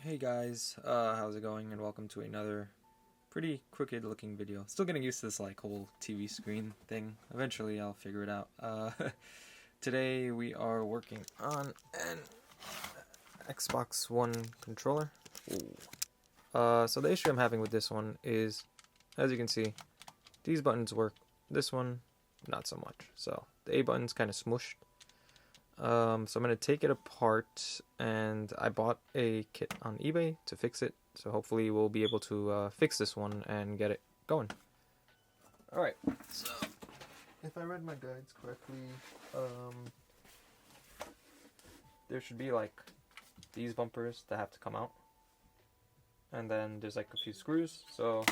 Hey guys, how's it going? And welcome to another pretty crooked looking video. Still getting used to this whole TV screen thing. Eventually I'll figure it out. Today we are working on an Xbox One controller. So the issue I'm having with this one is, as you can see, these buttons work. This one, not so much. So the A button's kind of smushed. So I'm going to take it apart, and I bought a kit on eBay to fix it, so hopefully we'll be able to fix this one and get it going. Alright, so if I read my guides correctly, there should be these bumpers that have to come out, and then there's a few screws, so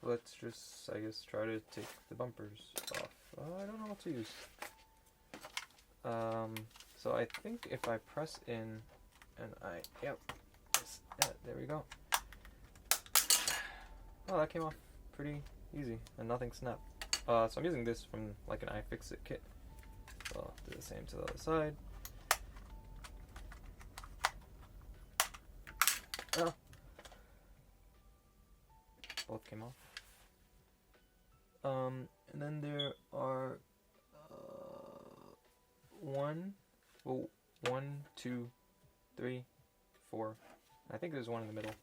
let's just, I guess, try to take the bumpers off. I don't know what to use. So I think if I press in and yeah, there we go. Oh, that came off pretty easy and nothing snapped. So I'm using this from an iFixit kit. So I'll do the same to the other side. Oh. Both came off. And then there are one, 2, 3, 4. I think there's one in the middle.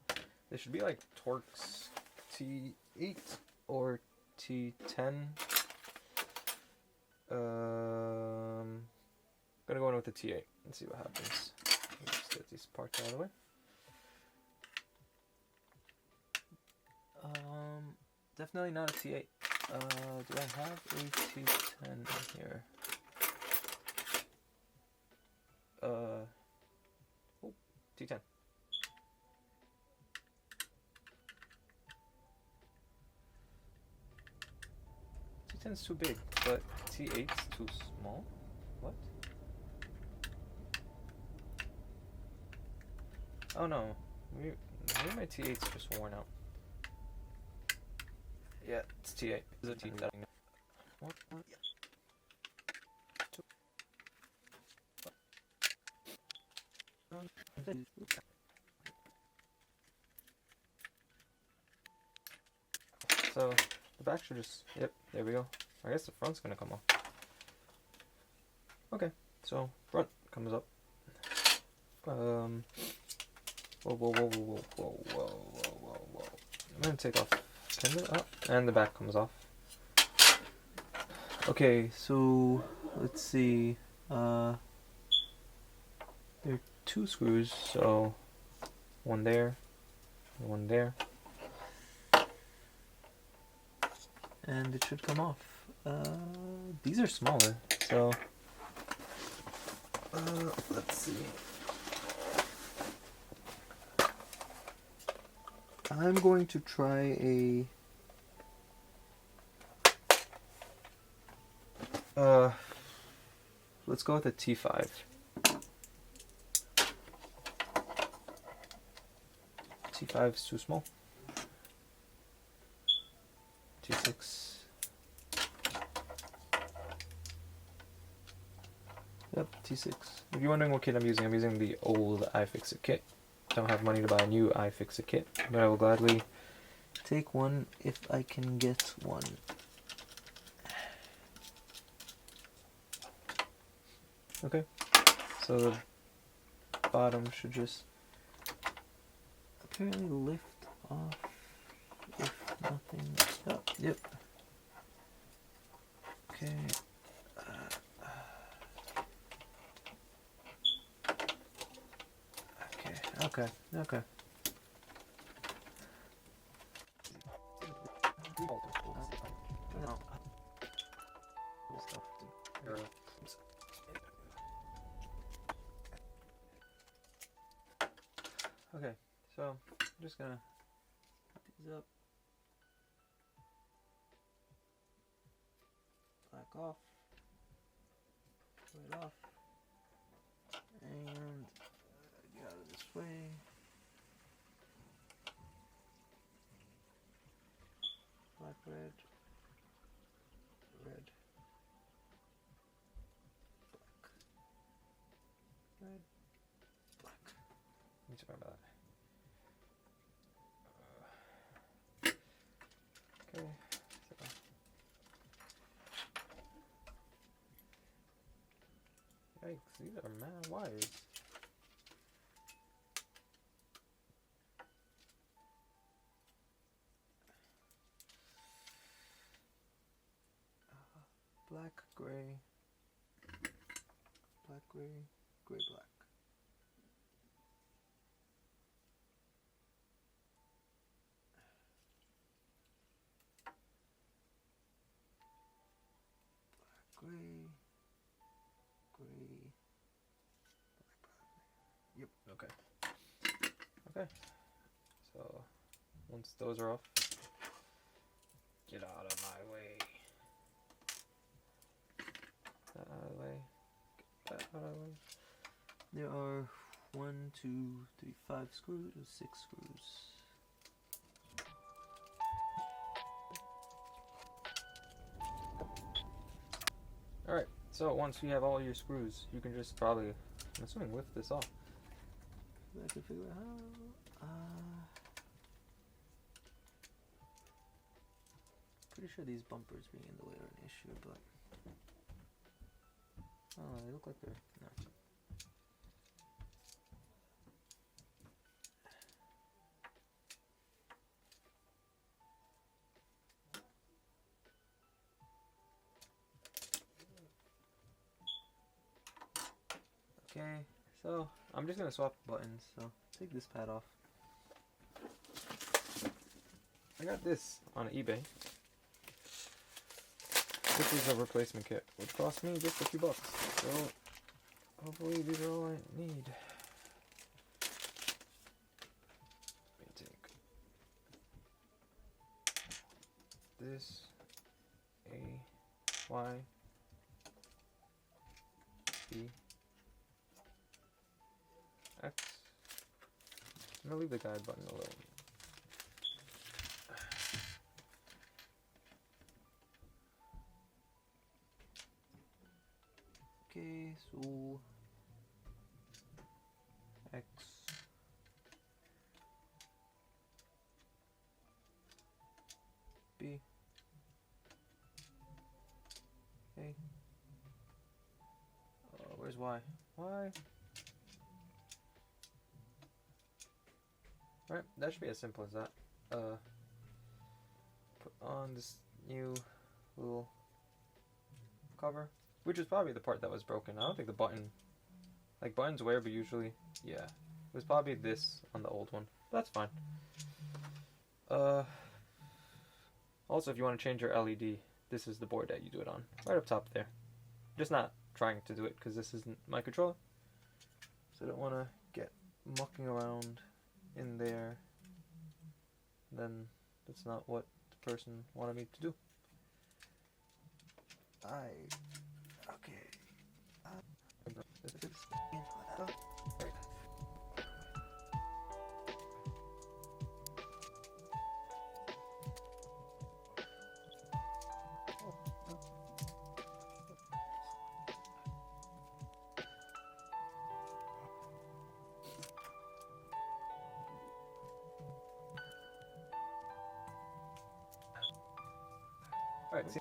They should be Torx T8 or T10. Gonna go in with the T8 and see what happens. Let's get these parts out of the way. Definitely not a T8. Do I have a T10 in here? Oh, T10. T10's too big, but T8's too small? What? Oh no, maybe my T8's just worn out. Yeah, it's T8. Is it T8? What? Yeah. So the back should just, yep, there we go. I guess the front's gonna come off. Okay, so front comes up. Whoa. I'm gonna take off and the back comes off. Okay, so let's see. There are 2 screws, so one there, one there, and it should come off. These are smaller, so let's see. I'm going to try a let's go with a T5. T5 is too small. T6. Yep, T6. If you're wondering what kit I'm using the old iFixit kit. Don't have money to buy a new iFixit kit, but I will gladly take one if I can get one. Okay, so the bottom should just apparently lift off if nothing. Oh, yep. Okay. Okay. Okay, so I'm just gonna put these up, back off, right off, and get out of this way. Black, red, red, black. red, black. Let me remember that. Okay. So. Yikes, these are mad wires. Black, gray, black, gray, gray, black. Black, gray, gray, black. Yep, okay. Okay, so once those are off, get out of my way. That out of the way. Get that out of the way. There are 1, 2, 3, 5 screws, or 6 screws. Alright, so once you have all your screws, you can just probably, I'm assuming, lift this off. I can figure out how. Pretty sure these bumpers being in the way are an issue, but. Oh, they look like they're. No. Okay, so I'm just gonna swap buttons. So take this pad off. I got this on eBay. This is a replacement kit, which cost me just a few bucks. So hopefully these are all I need. Let me take this A, Y, B, X. I'm gonna leave the guide button alone. Okay, so X, B, A. Where's Y? Y. Right, that should be as simple as that. Put on this new little cover, which is probably the part that was broken. I don't think the button, like buttons wear, but usually, yeah, it was probably this on the old one. That's fine. Also, if you want to change your LED, this is the board that you do it on, right up top there. Just not trying to do it because this isn't my controller, so I don't want to get mucking around in there. Then that's not what the person wanted me to do. Okay. Alright, see.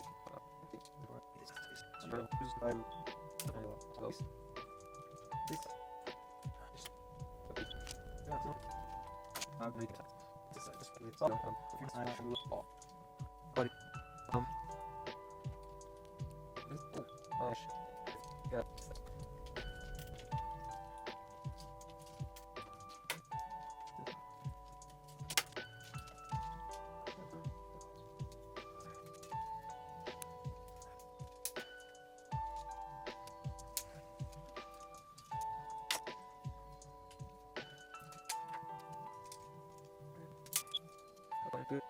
Good.